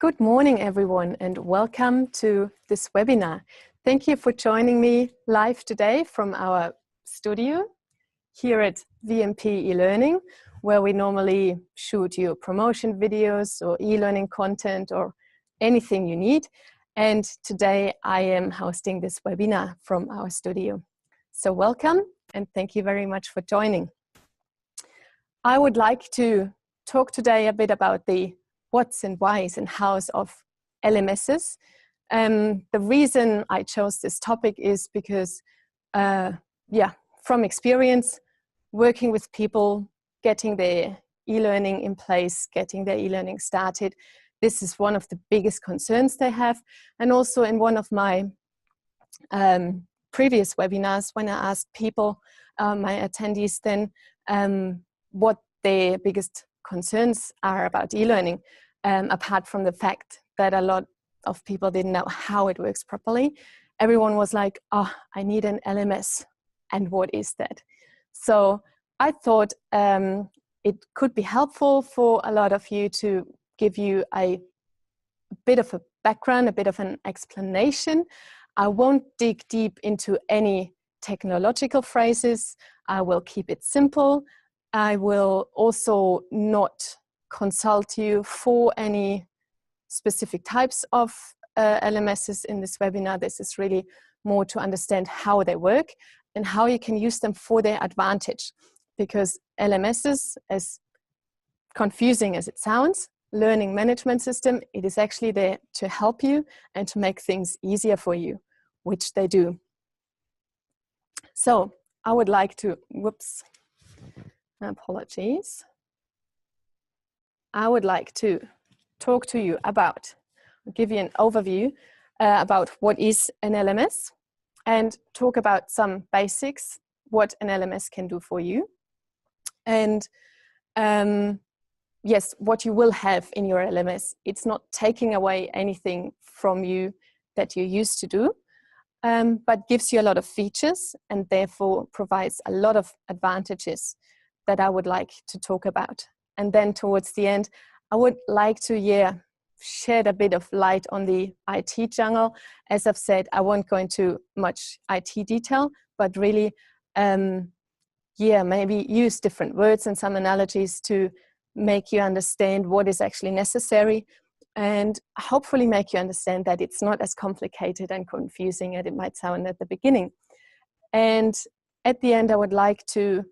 Good morning, everyone, and welcome to this webinar. Thank you for joining me live today from our studio here at VMP eLearning, where we normally shoot you promotion videos or e-learning content or anything you need. And today I am hosting this webinar from our studio. So welcome, and thank you very much for joining. I would like to talk today a bit about the what's and whys and hows of LMSs. The reason I chose this topic is because, from experience, working with people, getting their e-learning in place, getting their e-learning started, this is one of the biggest concerns they have. And also in one of my previous webinars, when I asked people, my attendees then, what their biggest concerns are about e-learning, apart from the fact that a lot of people didn't know how it works properly. Everyone was like, oh, I need an LMS. And what is that? So I thought it could be helpful for a lot of you to give you a bit of a background, a bit of an explanation. I won't dig deep into any technological phrases. I will keep it simple. I will also not consult you for any specific types of LMSs in this webinar. This is really more to understand how they work and how you can use them for their advantage. Because LMSs, as confusing as it sounds, learning management system, it is actually there to help you and to make things easier for you, which they do. So I would like to, apologies. I would like to talk to you about, give you an overview about what is an LMS and talk about some basics, what an LMS can do for you. And yes, what you will have in your LMS. It's not taking away anything from you that you used to do, but gives you a lot of features and therefore provides a lot of advantages that I would like to talk about. And then towards the end, I would like to shed a bit of light on the IT jungle. As I've said, I won't go into much IT detail, but really, maybe use different words and some analogies to make you understand what is actually necessary and hopefully make you understand that it's not as complicated and confusing as it might sound at the beginning. And at the end, I would like to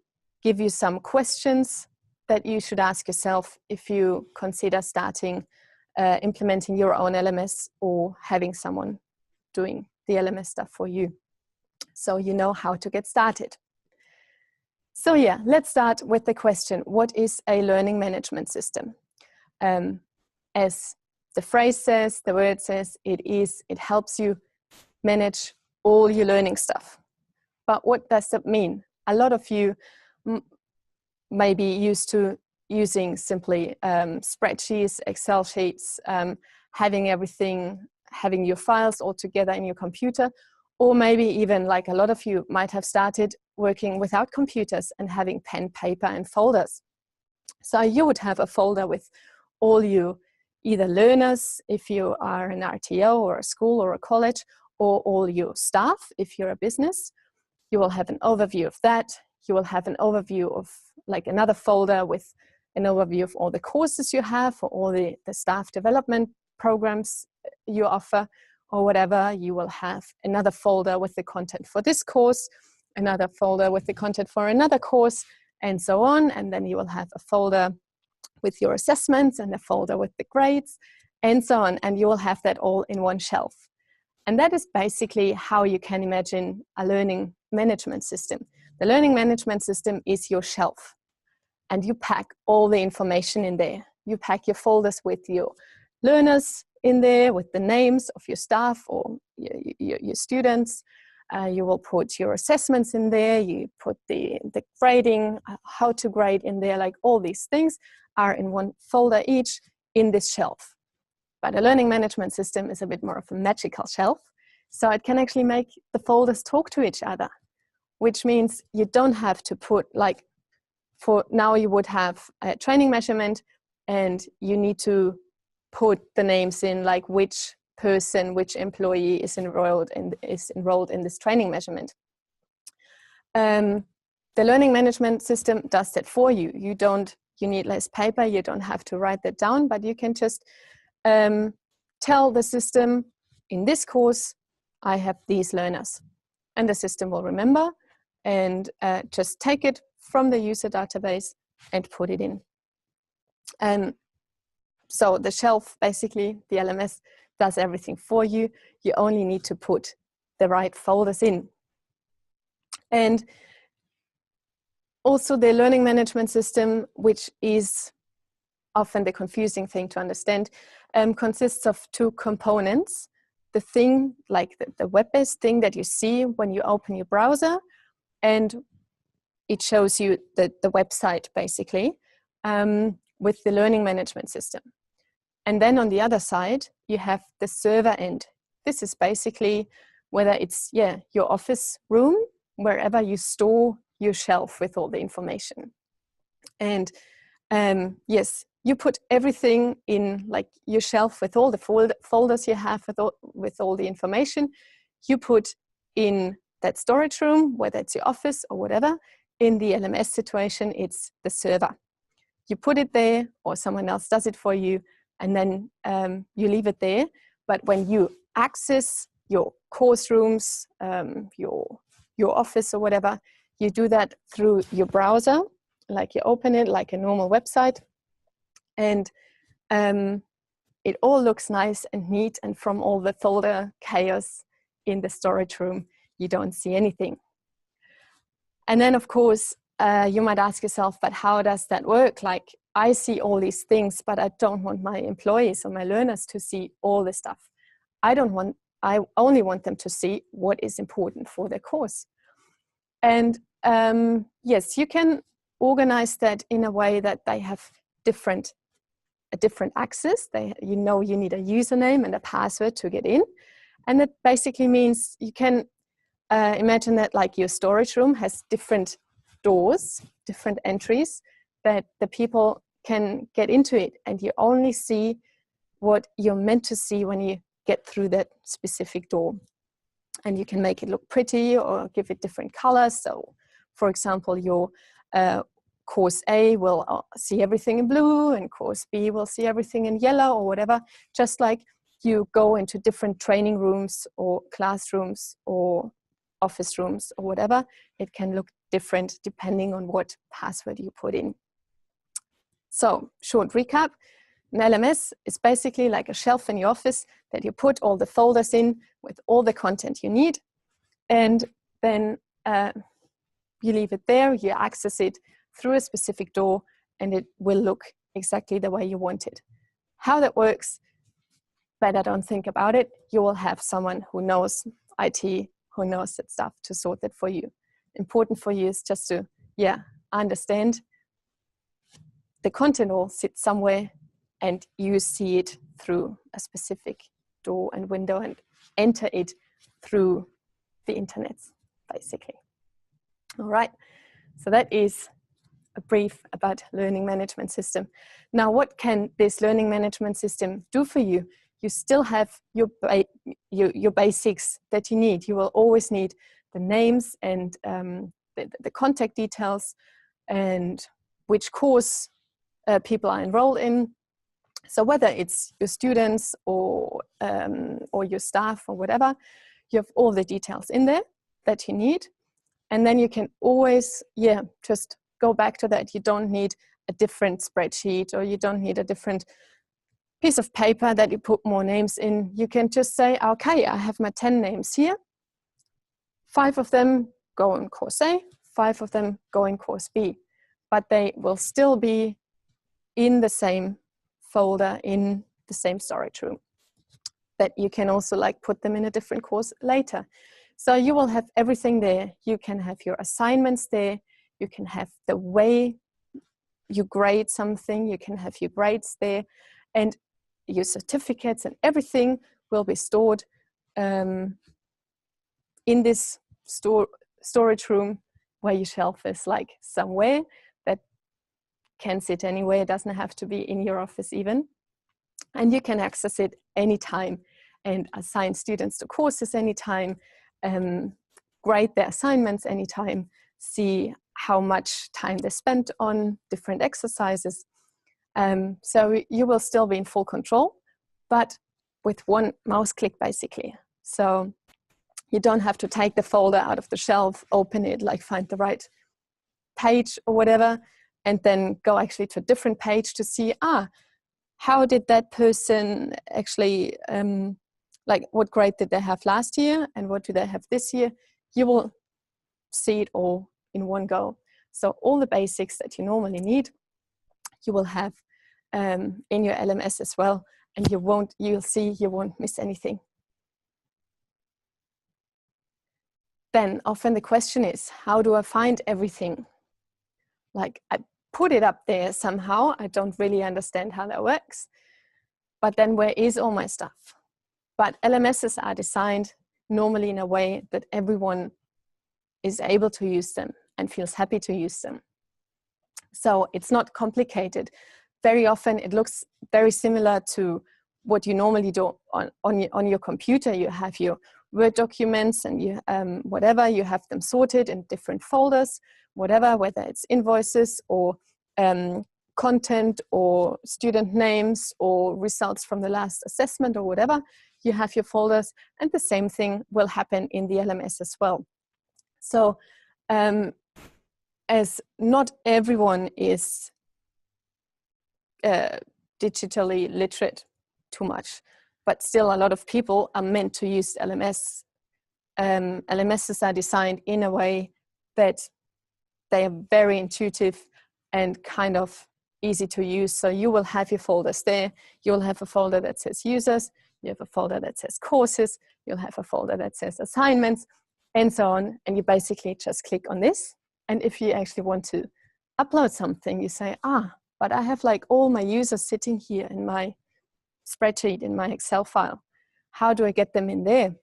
give you some questions that you should ask yourself if you consider starting implementing your own LMS or having someone doing the LMS stuff for you, so you know how to get started. So let's start with the question, what is a learning management system? As the phrase says, the word says, it helps you manage all your learning stuff. But what does that mean? A lot of you may be used to using simply spreadsheets, Excel sheets, having your files all together in your computer, or maybe even like a lot of you might have started working without computers and having pen, paper and folders. So you would have a folder with all your either learners, if you are an RTO or a school or a college, or all your staff, if you're a business. You will have an overview of that. You will have an overview of like another folder with an overview of all the courses you have or all the staff development programs you offer or whatever. You will have another folder with the content for this course, another folder with the content for another course, and so on. And then you will have a folder with your assessments and a folder with the grades and so on. And you will have that all in one shelf. And that is basically how you can imagine a learning management system. The learning management system is your shelf, and you pack all the information in there. You pack your folders with your learners in there, with the names of your staff or your students. You will put your assessments in there. You put the grading, how to grade in there. Like all these things are in one folder each in this shelf. But a learning management system is a bit more of a magical shelf. So it can actually make the folders talk to each other, which means you don't have to put like, for now you would have a training measurement and you need to put the names in, like which person, which employee is enrolled in this training measurement. The learning management system does that for you. You need less paper, you don't have to write that down, but you can just tell the system, in this course, I have these learners. And the system will remember and just take it from the user database and put it in. So the shelf, basically, the LMS does everything for you. You only need to put the right folders in. And also the learning management system, which is often the confusing thing to understand, consists of two components. The thing, like the web-based thing that you see when you open your browser, and it shows you the website, basically, with the learning management system. And then on the other side, you have the server end. This is basically whether it's, your office room, wherever you store your shelf with all the information. And yes, you put everything in, like your shelf with all the folders you have with all the information. You put in that storage room, whether it's your office or whatever. In the LMS situation, it's the server. You put it there, or someone else does it for you, and then you leave it there. But when you access your course rooms, your office or whatever, you do that through your browser, like you open it like a normal website, and it all looks nice and neat, and from all the folder chaos in the storage room, you don't see anything. And then, of course, you might ask yourself, but how does that work? Like, I see all these things, but I don't want my employees or my learners to see all the stuff. I only want them to see what is important for their course. And yes, you can organize that in a way that they have a different access. You need a username and a password to get in. And that basically means you can imagine that, like, your storage room has different doors, different entries, that the people can get into it, and you only see what you're meant to see when you get through that specific door. And you can make it look pretty or give it different colors. So, for example, your course A will see everything in blue, and course B will see everything in yellow, or whatever. Just like you go into different training rooms or classrooms or office rooms or whatever, it can look different depending on what password you put in. So, short recap, an LMS is basically like a shelf in your office that you put all the folders in with all the content you need, and then you leave it there, you access it through a specific door, and it will look exactly the way you want it. How that works, better don't think about it. You will have someone who knows IT, who knows that stuff, to sort that for you. Important for you is just to, understand the content all sits somewhere, and you see it through a specific door and window and enter it through the internet, basically. All right, so that is a brief about learning management system. Now, what can this learning management system do for you? You still have your basics that you need. You will always need the names and the contact details and which course people are enrolled in. So whether it's your students or your staff or whatever, you have all the details in there that you need. And then you can always, just go back to that. You don't need a different spreadsheet, or you don't need a different piece of paper that you put more names in. You can just say, okay, I have my 10 names here. 5 of them go in course A, 5 of them go in course B, but they will still be in the same folder in the same storage room. But you can also put them in a different course later. So you will have everything there. You can have your assignments there. You can have the way you grade something. You can have your grades there, and your certificates, and everything will be stored in this storage room, where your shelf is somewhere that can sit anywhere. It doesn't have to be in your office even. And you can access it anytime and assign students to courses anytime, grade their assignments anytime, see how much time they spent on different exercises. So you will still be in full control, but with one mouse click basically. So you don't have to take the folder out of the shelf, open it, like find the right page or whatever, and then go actually to a different page to see, how did that person actually, like what grade did they have last year and what do they have this year? You will see it all in one go. So all the basics that you normally need, you will have in your LMS as well, and you'll see you won't miss anything. Then often the question is, how do I find everything? Like, I put it up there somehow. I don't really understand how that works. But then where is all my stuff? But LMSs are designed normally in a way that everyone is able to use them and feels happy to use them. So it's not complicated. Very often it looks very similar to what you normally do on your computer. You have your Word documents and you whatever, you have them sorted in different folders, whatever, whether it's invoices or content or student names or results from the last assessment or whatever. You have your folders, and the same thing will happen in the LMS as well. So as not everyone is digitally literate too much, but still a lot of people are meant to use LMS. LMSs are designed in a way that they are very intuitive and kind of easy to use. So you will have your folders there. You'll have a folder that says users, you have a folder that says courses, you'll have a folder that says assignments, and so on. And you basically just click on this. And if you actually want to upload something, you say, but I have like all my users sitting here in my spreadsheet, in my Excel file. How do I get them in there?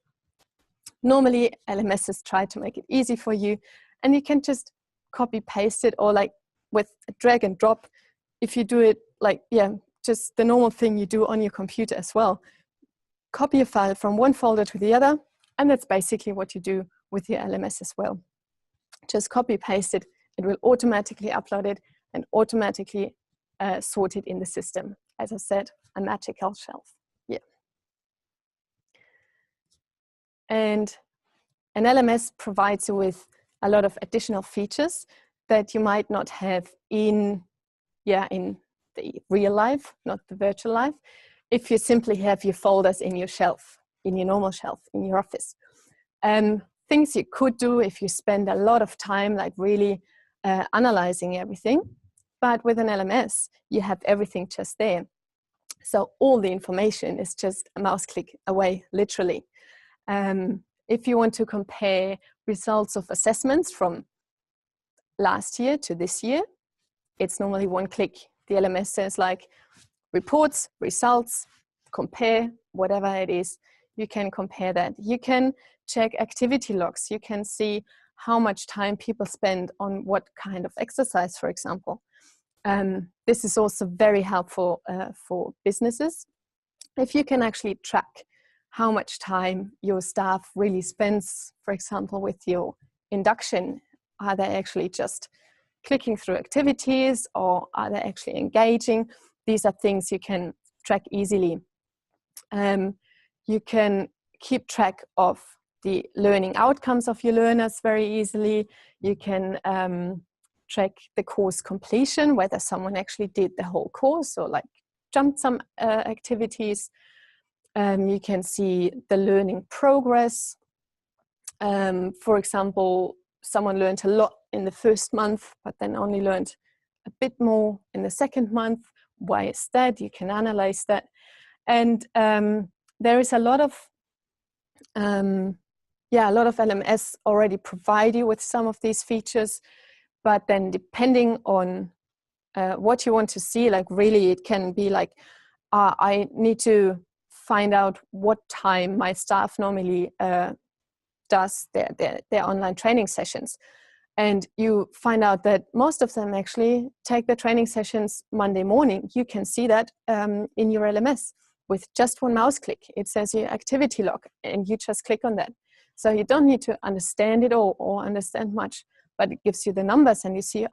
Normally, LMSs try to make it easy for you, and you can just copy paste it, or like with a drag and drop. If you do it like, just the normal thing you do on your computer as well. Copy a file from one folder to the other, and that's basically what you do with your LMS as well. Just copy paste it, it will automatically upload it and automatically sort it in the system. As I said, a magical shelf. Yeah. And an LMS provides you with a lot of additional features that you might not have in the real life, not the virtual life, if you simply have your folders in your shelf, in your normal shelf, in your office. Things you could do if you spend a lot of time like really analyzing everything, but with an LMS, you have everything just there. So all the information is just a mouse click away, literally. If you want to compare results of assessments from last year to this year, it's normally one click. The LMS says like reports, results, compare, whatever it is, you can compare that. You can check activity logs. You can see how much time people spend on what kind of exercise, for example. This is also very helpful for businesses. If you can actually track how much time your staff really spends, for example, with your induction, are they actually just clicking through activities or are they actually engaging? These are things you can track easily. You can keep track of the learning outcomes of your learners very easily. You can track the course completion, whether someone actually did the whole course or like jumped some activities. You can see the learning progress. For example, someone learned a lot in the first month, but then only learned a bit more in the second month. Why is that? You can analyze that. And there is a lot of LMS already provide you with some of these features, but then depending on what you want to see, like really it can be like, I need to find out what time my staff normally does their online training sessions. and you find out that most of them actually take the training sessions Monday morning. You can see that in your LMS with just one mouse click. It says your activity log, and you just click on that. So you don't need to understand it all or understand much, but it gives you the numbers, and you see,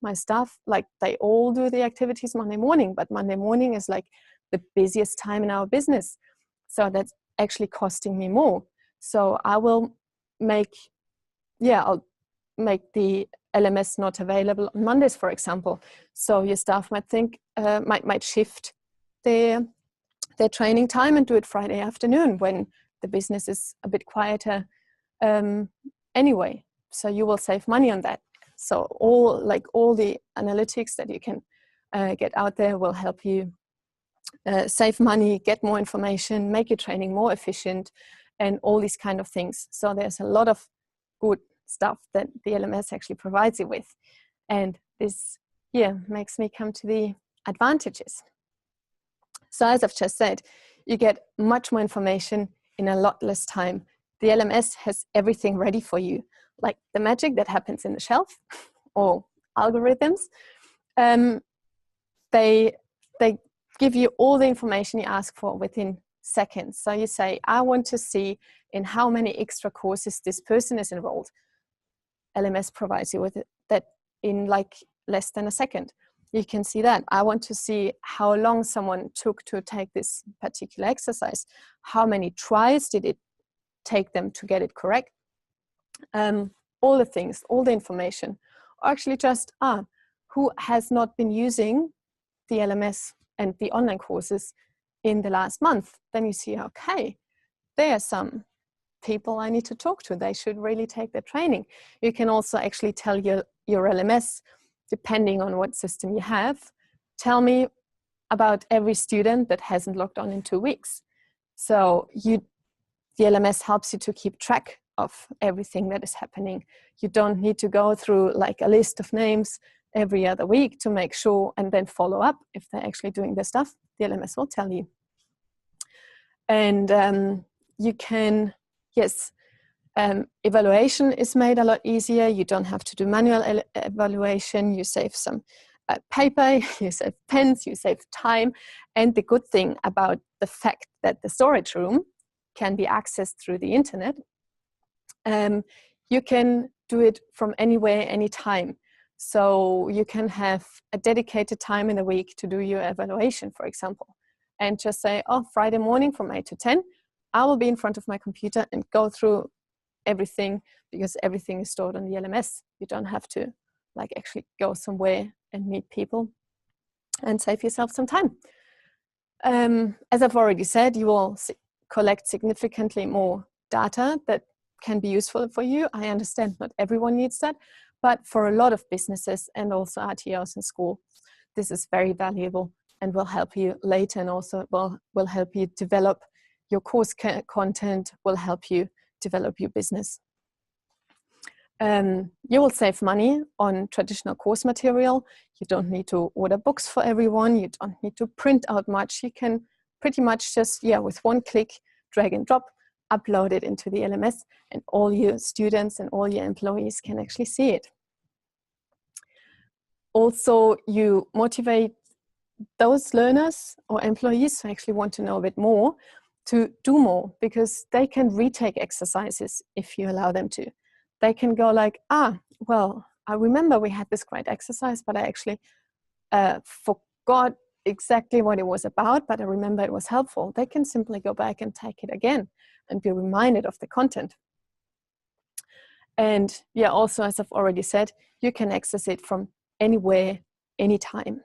my staff, like, they all do the activities Monday morning, but Monday morning is like the busiest time in our business. So that's actually costing me more. So I will I'll make the LMS not available on Mondays, for example. So your staff might think, might shift their training time and do it Friday afternoon when the business is a bit quieter anyway. So you will save money on that. So all the analytics that you can get out there will help you save money, get more information, make your training more efficient, and all these kind of things. So there's a lot of good stuff that the LMS actually provides you with. And this makes me come to the advantages. So as I've just said, you get much more information in a lot less time. The LMS has everything ready for you, like the magic that happens in the shelf or algorithms. They give you all the information you ask for within seconds. So you say, I want to see in how many extra courses this person is enrolled. LMS provides you with that in like less than a second. You can see that. I want to see how long someone took to take this particular exercise. How many tries did it take them to get it correct? All the things, all the information. Or actually just, who has not been using the LMS and the online courses in the last month? Then you see, okay, there are some people I need to talk to. They should really take the training. You can also actually tell your LMS, depending on what system you have, tell me about every student that hasn't logged on in 2 weeks. So the LMS helps you to keep track of everything that is happening. You don't need to go through like a list of names every other week to make sure and then follow up if they're actually doing their stuff. The LMS will tell you. And you can, evaluation is made a lot easier. You don't have to do manual evaluation. You save some paper, you save pens, you save time. And the good thing about the fact that the storage room can be accessed through the internet, you can do it from anywhere, anytime. So you can have a dedicated time in the week to do your evaluation, for example, and just say, Friday morning from 8 to 10, I will be in front of my computer and go through everything, because everything is stored on the LMS. You don't have to like actually go somewhere and meet people, and save yourself some time. As I've already said, you will collect significantly more data that can be useful for you. I understand not everyone needs that, but for a lot of businesses and also RTOs in school, this is very valuable and will help you later, and also will help you develop your course content, will help you develop your business. You will save money on traditional course material. You don't need to order books for everyone. You don't need to print out much. You can pretty much just, with one click, drag and drop, upload it into the LMS, and all your students and all your employees can actually see it. Also, you motivate those learners or employees who actually want to know a bit more to do more, because they can retake exercises if you allow them to. They can go like, well, I remember we had this great exercise, but I actually forgot exactly what it was about, but I remember it was helpful. They can simply go back and take it again and be reminded of the content. And also, as I've already said, you can access it from anywhere, anytime.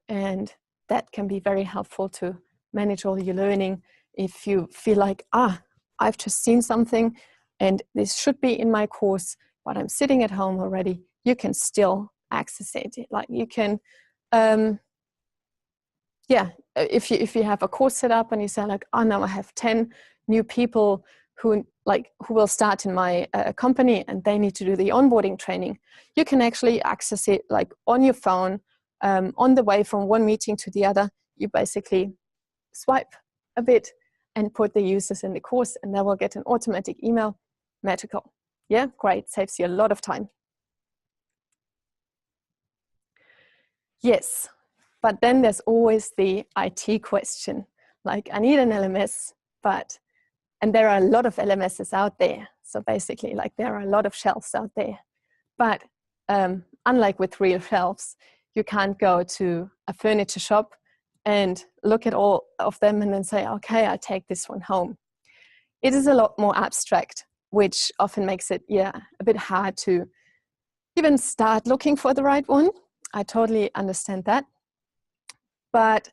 And that can be very helpful to manage all your learning. If you feel like, I've just seen something and this should be in my course, but I'm sitting at home already, you can still access it. Like you can, if you have a course set up and you say like, now I have 10 new people who will start in my company and they need to do the onboarding training, you can actually access it like on your phone, on the way from one meeting to the other. You basically swipe a bit and put the users in the course, and they will get an automatic email. Magical. Yeah, great. Saves you a lot of time. Yes, but then there's always the IT question. Like, I need an LMS, and there are a lot of LMSs out there. So basically, like, there are a lot of shelves out there. But unlike with real shelves, you can't go to a furniture shop and look at all of them and then say, okay, I'll take this one home. It is a lot more abstract, which often makes it, a bit hard to even start looking for the right one. I totally understand that. But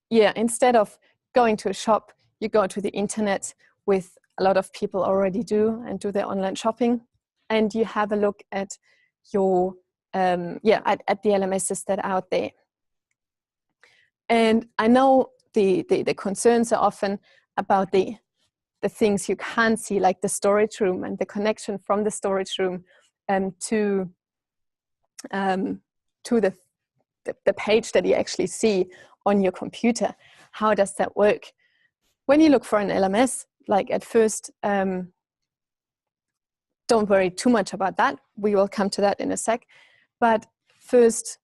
instead of going to a shop, you go to the internet, with a lot of people already do, and do their online shopping, and you have a look at your at the LMSs that are out there. And I know the concerns are often about the things you can't see, like the storage room and the connection from the storage room to the page that you actually see on your computer. How does that work? When you look for an LMS, like, at first, don't worry too much about that. We will come to that in a sec. But first,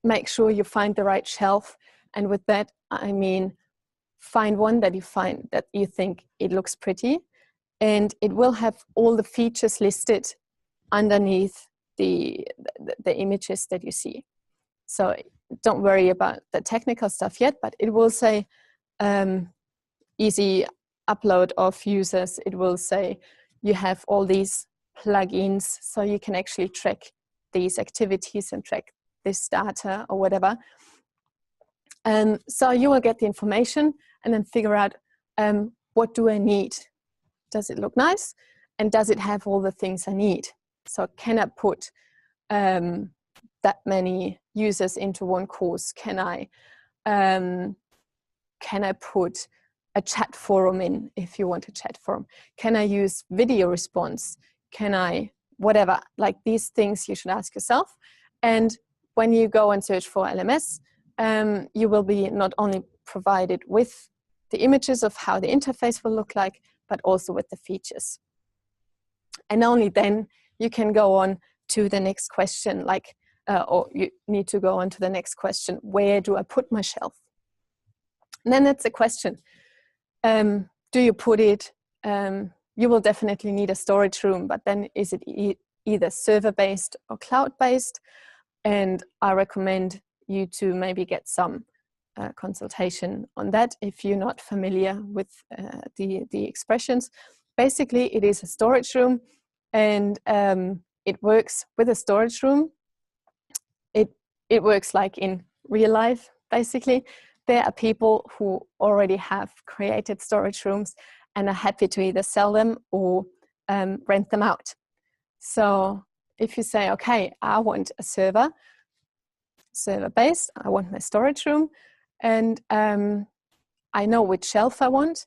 make sure you find the right shelf. And with that, I mean, find one that you think it looks pretty, and it will have all the features listed underneath the images that you see. So don't worry about the technical stuff yet, but it will say easy upload of users. It will say you have all these plugins, so you can actually track these activities and track this data or whatever. So you will get the information and then figure out, what do I need? Does it look nice? And does it have all the things I need? So can I put that many users into one course? Can I put a chat forum in if you want a chat forum? Can I use video response? Can I, whatever, like, these things you should ask yourself. And when you go and search for LMS, you will be not only provided with the images of how the interface will look like, but also with the features. And only then you can go on to the next question, like, or you need to go on to the next question, where do I put my shelf? And then that's a question. Do you put it, you will definitely need a storage room, but then is it either server-based or cloud-based? And I recommend you to maybe get some consultation on that if you're not familiar with the expressions. Basically, it is a storage room, and it works with a storage room. It works like in real life, basically. There are people who already have created storage rooms and are happy to either sell them or rent them out. So if you say, okay, I want a server-based, I want my storage room, and I know which shelf I want,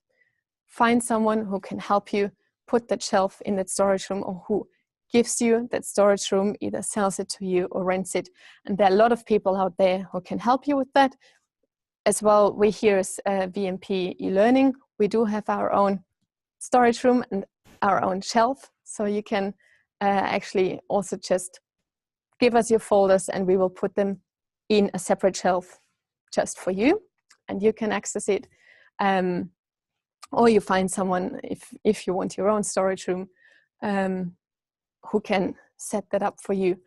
find someone who can help you put that shelf in that storage room, or who gives you that storage room, either sells it to you or rents it. And there are a lot of people out there who can help you with that. As well, we here as VMP eLearning, we do have our own storage room and our own shelf. So you can actually also just give us your folders and we will put them in a separate shelf just for you, and you can access it. Or you find someone, if you want your own storage room, who can set that up for you.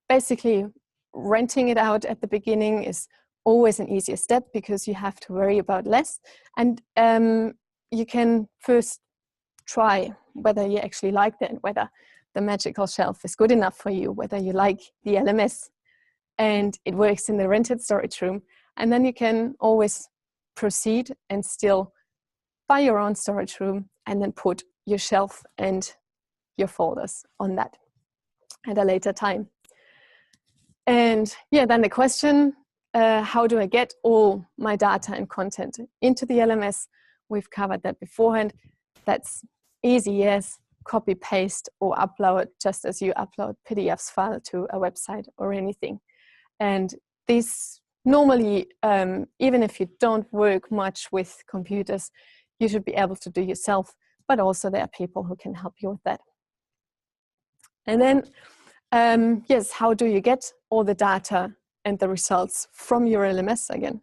Basically, renting it out at the beginning is always an easier step because you have to worry about less. And you can first try whether you actually like that, whether the magical shelf is good enough for you, whether you like the LMS and it works in the rented storage room. And then you can always proceed and still buy your own storage room and then put your shelf and your folders on that at a later time. And then the question, how do I get all my data and content into the LMS? We've covered that beforehand. That's easy, yes. Copy, paste, or upload, just as you upload PDFs file to a website or anything. And this normally, even if you don't work much with computers, you should be able to do yourself, but also there are people who can help you with that. And then Yes, how do you get all the data and the results from your LMS again?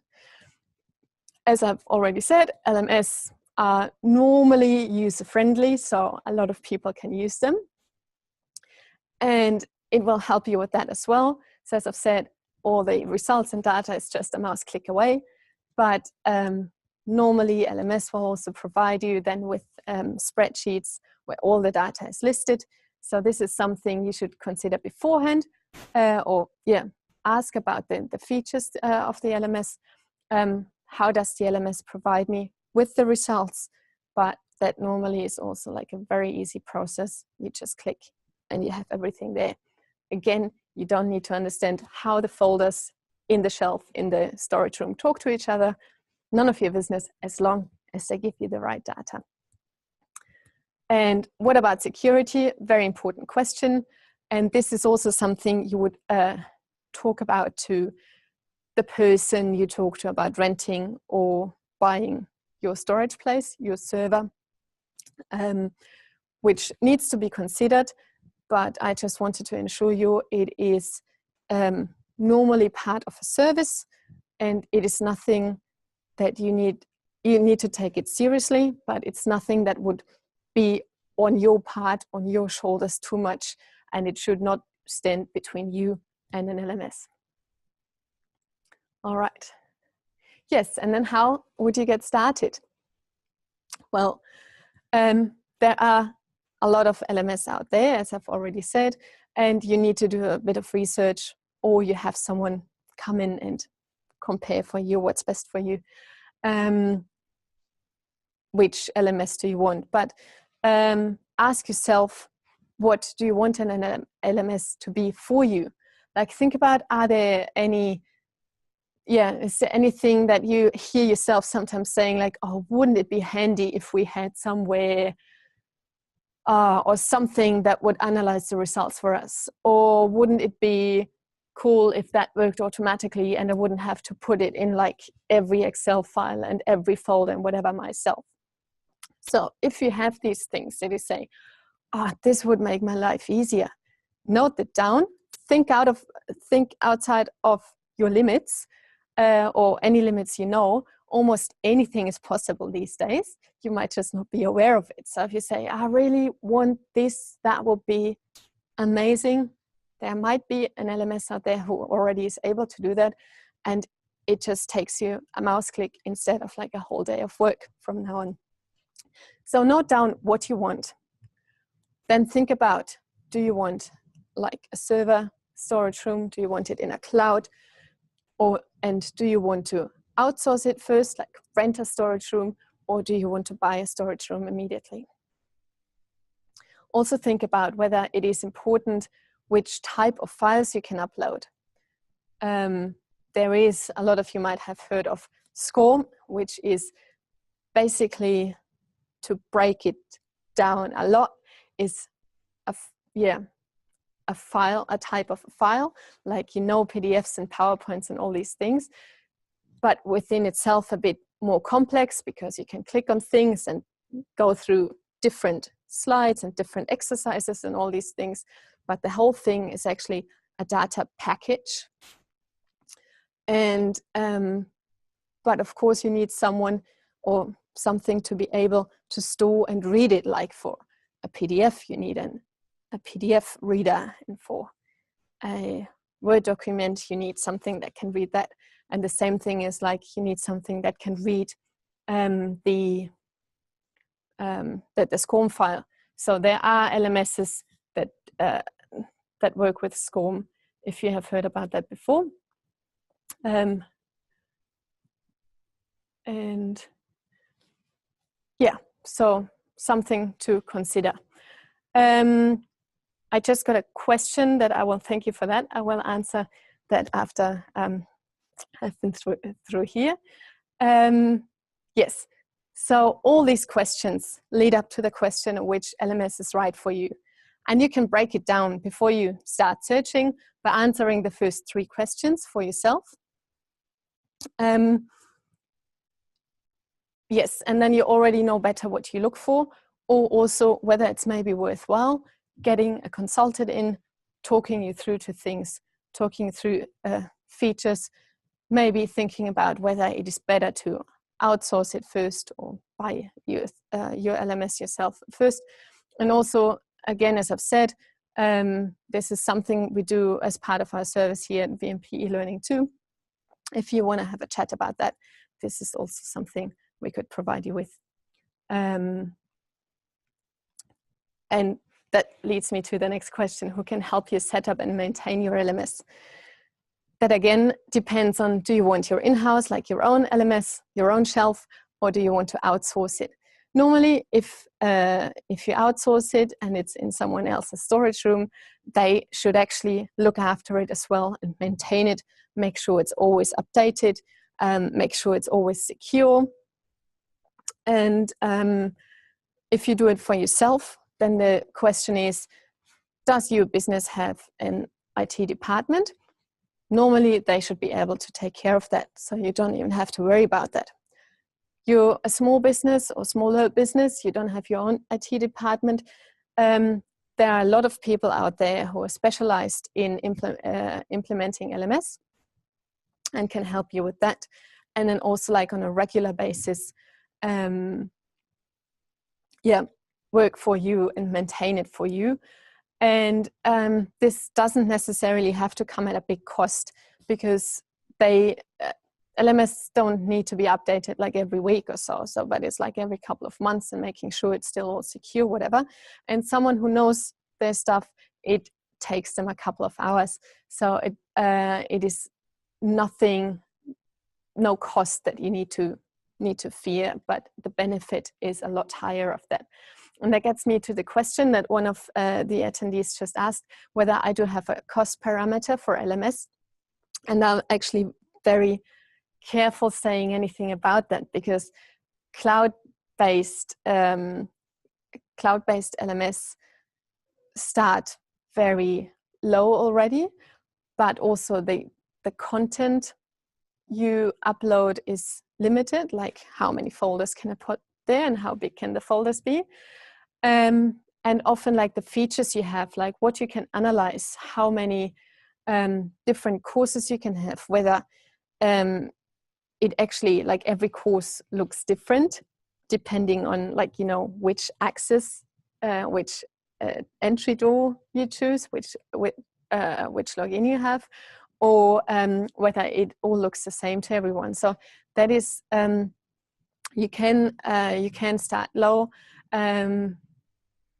As I've already said, LMS are normally user-friendly, so a lot of people can use them. And it will help you with that as well. So as I've said, all the results and data is just a mouse click away. But normally LMS will also provide you then with spreadsheets where all the data is listed. So this is something you should consider beforehand, ask about the features of the LMS. How does the LMS provide me with the results? But that normally is also like a very easy process. You just click and you have everything there. Again, you don't need to understand how the folders in the shelf in the storage room talk to each other. None of your business, as long as they give you the right data. And what about security? Very important question. And this is also something you would talk about to the person you talk to about renting or buying your storage place, your server, which needs to be considered. But I just wanted to ensure you it is normally part of a service, and it is nothing that you need to take it seriously, but it's nothing that would be on your part, on your shoulders too much, and it should not stand between you and an LMS. All right. Yes, and then how would you get started? Well, there are a lot of LMS out there, as I've already said, and you need to do a bit of research, or you have someone come in and compare for you what's best for you. Which LMS do you want? But ask yourself, what do you want an LMS to be for you? Like, think about, are there any, is there anything that you hear yourself sometimes saying, like, oh, wouldn't it be handy if we had somewhere or something that would analyze the results for us? Or wouldn't it be cool if that worked automatically and I wouldn't have to put it in like every Excel file and every folder and whatever myself? So if you have these things that you say, this would make my life easier, note it down, think outside of your limits or any limits you know. Almost anything is possible these days. You might just not be aware of it. So if you say, I really want this, that would be amazing. There might be an LMS out there who already is able to do that. And it just takes you a mouse click instead of like a whole day of work from now on. So note down what you want. Then think about, do you want like a server, storage room? Do you want it in a cloud? And do you want to outsource it first, like rent a storage room, or do you want to buy a storage room immediately? Also think about whether it is important which type of files you can upload. There is, a lot of you might have heard of SCORM, which is basically, to break it down a lot, is a type of a file, like, PDFs and PowerPoints and all these things, but within itself a bit more complex, because you can click on things and go through different slides and different exercises and all these things. But the whole thing is actually a data package. And but of course you need someone or something to be able to store and read it. Like for a PDF, you need a PDF reader, and for a Word document, you need something that can read that. And the same thing is like, you need something that can read the SCORM file. So there are LMSs that work with SCORM, if you have heard about that before. And yeah, so something to consider. I just got a question that I will, thank you for that. I will answer that after I've been through here. Yes, so all these questions lead up to the question of which LMS is right for you. And you can break it down before you start searching by answering the first 3 questions for yourself. Yes, and then you already know better what you look for, or also whether it's maybe worthwhile getting a consultant in talking you through to things, talking through features, maybe thinking about whether it is better to outsource it first or buy your LMS yourself first. And also, again, as I've said, this is something we do as part of our service here at VMP eLearning too. If you want to have a chat about that, this is also something we could provide you with. And that leads me to the next question: who can help you set up and maintain your LMS? That again depends on, do you want your in-house, like your own LMS, your own shelf, or do you want to outsource it? Normally, if you outsource it and it's in someone else's storage room, they should actually look after it as well and maintain it, make sure it's always updated, make sure it's always secure. And if you do it for yourself, then the question is, does your business have an IT department? Normally, they should be able to take care of that, so you don't even have to worry about that. You're a small business or smaller business, you don't have your own IT department. There are a lot of people out there who are specialized in implementing LMS and can help you with that. And then also, like, on a regular basis, work for you and maintain it for you. And this doesn't necessarily have to come at a big cost, because LMS don't need to be updated like every week or so, but it's like every couple of months, and making sure it's still all secure, whatever. And someone who knows their stuff, it takes them a couple of hours. So it is nothing, no cost that you need to fear, but the benefit is a lot higher of that. And that gets me to the question that one of the attendees just asked, whether I do have a cost parameter for LMS. And I'm actually very careful saying anything about that, because cloud-based LMS start very low already, but also the content you upload is limited, like how many folders can I put there and how big can the folders be. And often, like, the features you have, like what you can analyze, how many different courses you can have, whether it actually, like, every course looks different depending on, like, you know, which access, which entry door you choose, which login you have, or whether it all looks the same to everyone. So that is, you can start low.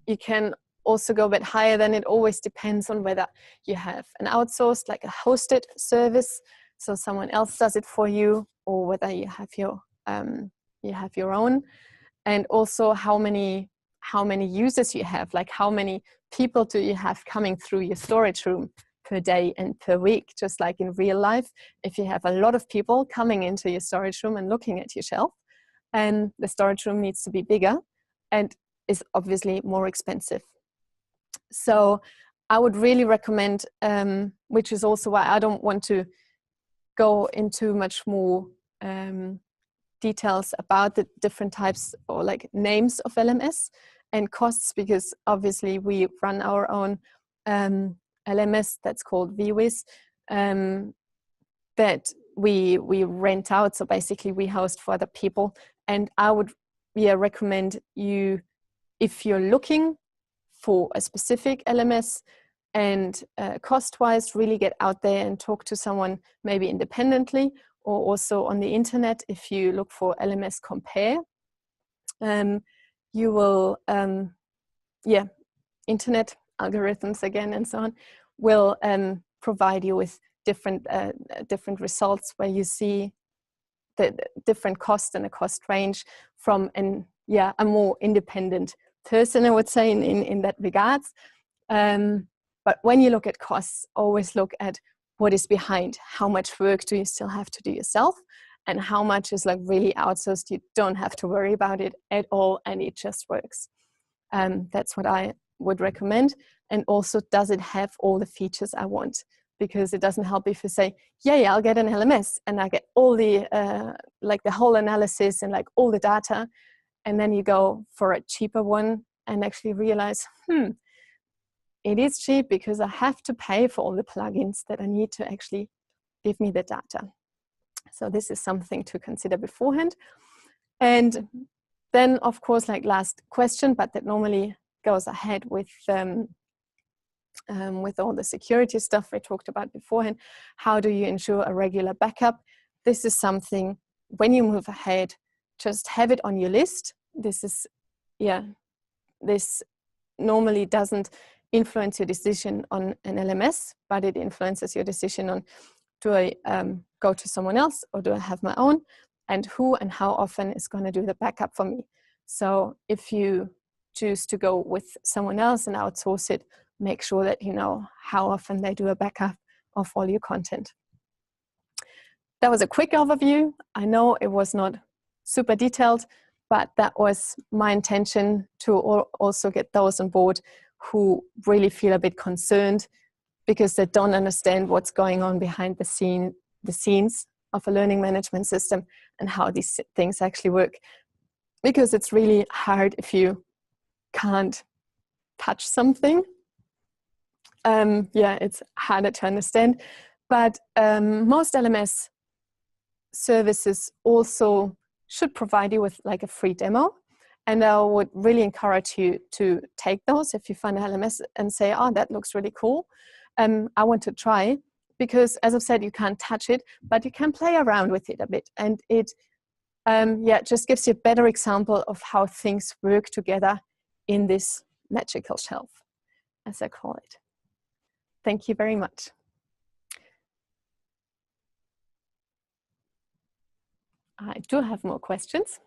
You can also go a bit higher. Then it always depends on whether you have an outsourced, like a hosted service, so someone else does it for you, or whether you have your own, and also how many users you have, like how many people do you have coming through your storage room per day and per week. Just like in real life, if you have a lot of people coming into your storage room and looking at your shelf, and the storage room needs to be bigger and is obviously more expensive. So I would really recommend, which is also why I don't want to go into much more details about the different types or like names of LMS and costs, because obviously we run our own LMS that's called vWiz, that we rent out. So basically we host for other people. And I would recommend you, if you're looking for a specific LMS and cost-wise, really get out there and talk to someone, maybe independently or also on the internet. If you look for LMS Compare, you will, internet algorithms again and so on, will provide you with different results where you see the different cost and the cost range from a more independent person, I would say, in that regards. But when you look at costs, always look at what is behind. How much work do you still have to do yourself, and how much is like really outsourced? You don't have to worry about it at all, and it just works. That's what I would recommend. And also, does it have all the features I want? Because it doesn't help if you say, yeah, I'll get an LMS and I get all the like the whole analysis and like all the data, and then you go for a cheaper one and actually realize, it is cheap because I have to pay for all the plugins that I need to actually give me the data. So this is something to consider beforehand. And then, of course, like last question, but that normally goes ahead with all the security stuff we talked about beforehand. How do you ensure a regular backup? This is something, when you move ahead, just have it on your list. This is, this normally doesn't influence your decision on an LMS, but it influences your decision on, do I go to someone else or do I have my own? And who and how often is going to do the backup for me? So if you choose to go with someone else and outsource it, make sure that you know how often they do a backup of all your content. That was a quick overview. I know it was not super detailed, but that was my intention to also get those on board who really feel a bit concerned because they don't understand what's going on behind the scenes of a learning management system and how these things actually work. Because it's really hard if you can't touch something. It's harder to understand. But most LMS services also should provide you with like a free demo. And I would really encourage you to take those if you find an LMS and say, oh, that looks really cool. I want to try, because as I've said, you can't touch it, but you can play around with it a bit. And it just gives you a better example of how things work together in this magical shelf, as I call it. Thank you very much. I do have more questions.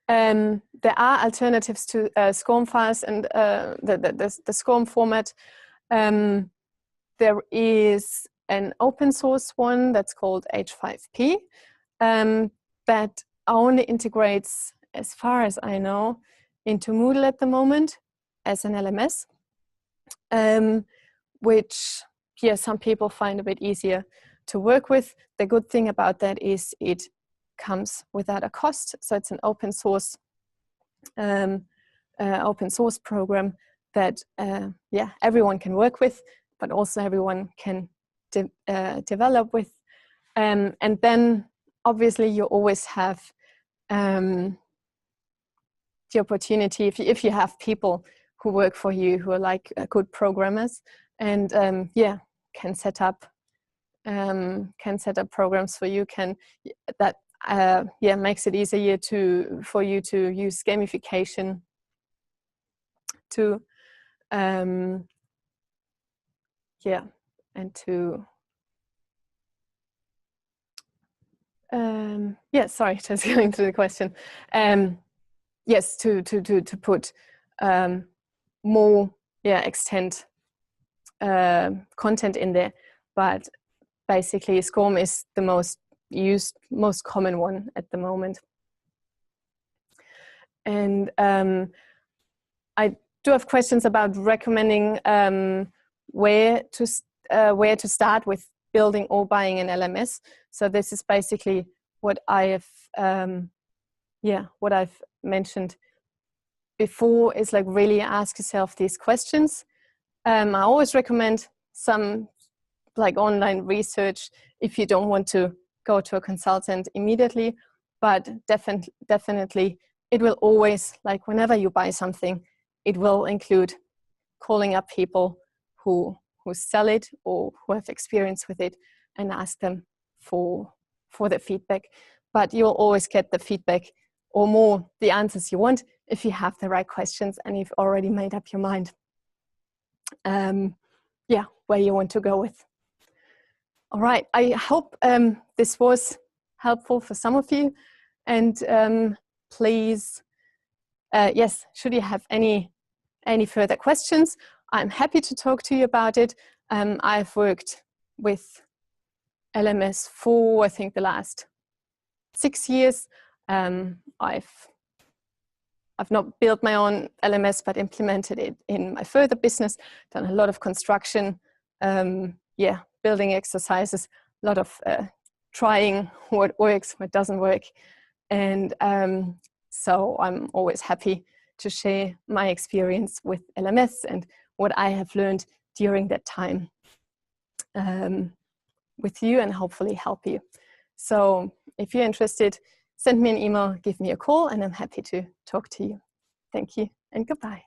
There are alternatives to SCORM files and the SCORM format. There is an open source one that's called H5P that only integrates, as far as I know, into Moodle at the moment as an LMS, which some people find a bit easier to work with. The good thing about that is it comes without a cost, so it's an open source program that everyone can work with, but also everyone can develop with. And then obviously you always have the opportunity, if you have people who work for you who are like good programmers and can set up programs for you, makes it easier for you to use gamification to and to sorry, just going to the question. Yes, to put more extent content in there, but basically SCORM is the most used, most common one at the moment. And I do have questions about recommending where to start with building or buying an LMS. So this is basically what I have what I've mentioned before, is like really ask yourself these questions. I always recommend some like online research if you don't want to go to a consultant immediately, but definitely it will always, like whenever you buy something, it will include calling up people who sell it or who have experience with it and ask them for the feedback. But you'll always get the feedback or more the answers you want if you have the right questions and you've already made up your mind where you want to go with. All right, I hope this was helpful for some of you, and please, should you have any further questions, I'm happy to talk to you about it. I've worked with LMS for, I think, the last 6 years. I've not built my own LMS, but implemented it in my further business, done a lot of construction, building exercises, a lot of trying what works, what doesn't work. And so I'm always happy to share my experience with LMS and what I have learned during that time with you and hopefully help you. So if you're interested, send me an email, give me a call, and I'm happy to talk to you. Thank you and goodbye.